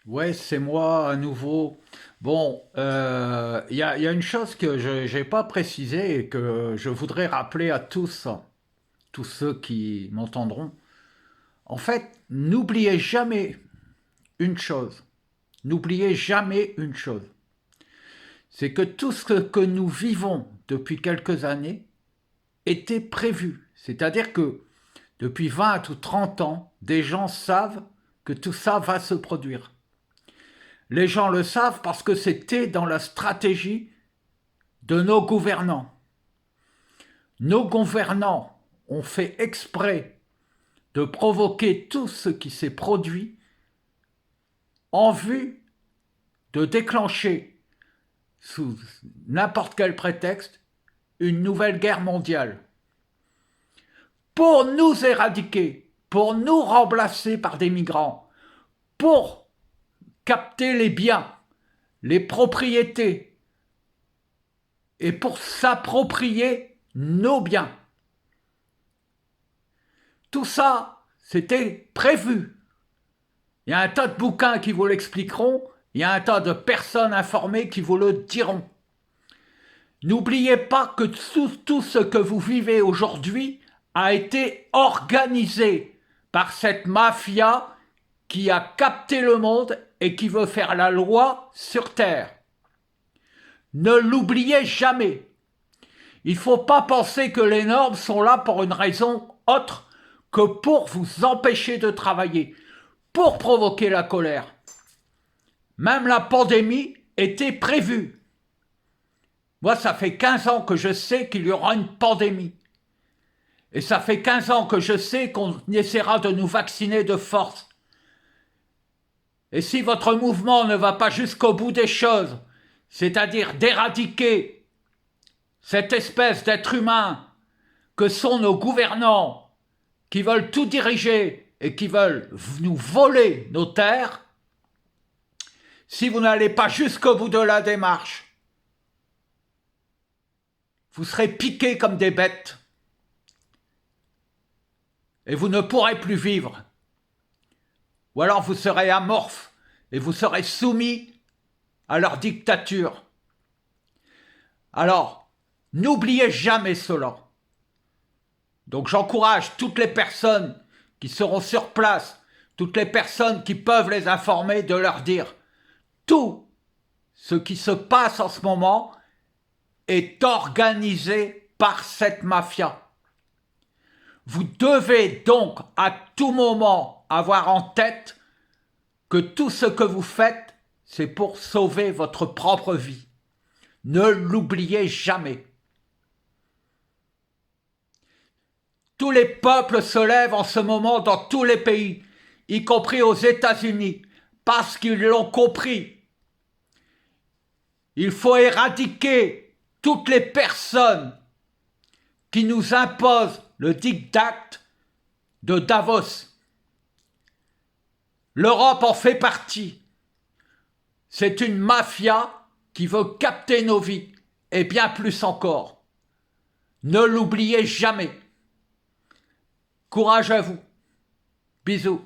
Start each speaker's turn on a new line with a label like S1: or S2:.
S1: Ouais, c'est moi à nouveau. Bon, il y a une chose que je n'ai pas précisée et que je voudrais rappeler à tous ceux qui m'entendront. En fait, n'oubliez jamais une chose. N'oubliez jamais une chose. C'est que tout ce que nous vivons depuis quelques années était prévu. C'est-à-dire que depuis 20 ou 30 ans, des gens savent que tout ça va se produire. Les gens le savent parce que c'était dans la stratégie de nos gouvernants. Nos gouvernants ont fait exprès de provoquer tout ce qui s'est produit en vue de déclencher, sous n'importe quel prétexte, une nouvelle guerre mondiale. Pour nous éradiquer, pour nous remplacer par des migrants, pour capter les biens, les propriétés, et pour s'approprier nos biens. Tout ça, c'était prévu. Il y a un tas de bouquins qui vous l'expliqueront, il y a un tas de personnes informées qui vous le diront. N'oubliez pas que tout ce que vous vivez aujourd'hui a été organisé par cette mafia qui a capté le monde et qui veut faire la loi sur Terre. Ne l'oubliez jamais. Il ne faut pas penser que les normes sont là pour une raison autre que pour vous empêcher de travailler, pour provoquer la colère. Même la pandémie était prévue. Moi, ça fait 15 ans que je sais qu'il y aura une pandémie. Et ça fait 15 ans que je sais qu'on essaiera de nous vacciner de force. Et si votre mouvement ne va pas jusqu'au bout des choses, c'est-à-dire d'éradiquer cette espèce d'être humain que sont nos gouvernants, qui veulent tout diriger et qui veulent nous voler nos terres, si vous n'allez pas jusqu'au bout de la démarche, vous serez piqués comme des bêtes et vous ne pourrez plus vivre. Ou alors vous serez amorphes et vous serez soumis à leur dictature. Alors, n'oubliez jamais cela. Donc j'encourage toutes les personnes qui seront sur place, toutes les personnes qui peuvent les informer, de leur dire tout ce qui se passe en ce moment est organisé par cette mafia. Vous devez donc à tout moment avoir en tête que tout ce que vous faites, c'est pour sauver votre propre vie. Ne l'oubliez jamais. Tous les peuples se lèvent en ce moment dans tous les pays, y compris aux États-Unis, parce qu'ils l'ont compris. Il faut éradiquer toutes les personnes qui nous imposent le diktat de Davos. L'Europe en fait partie. C'est une mafia qui veut capter nos vies, et bien plus encore. Ne l'oubliez jamais. Courage à vous. Bisous.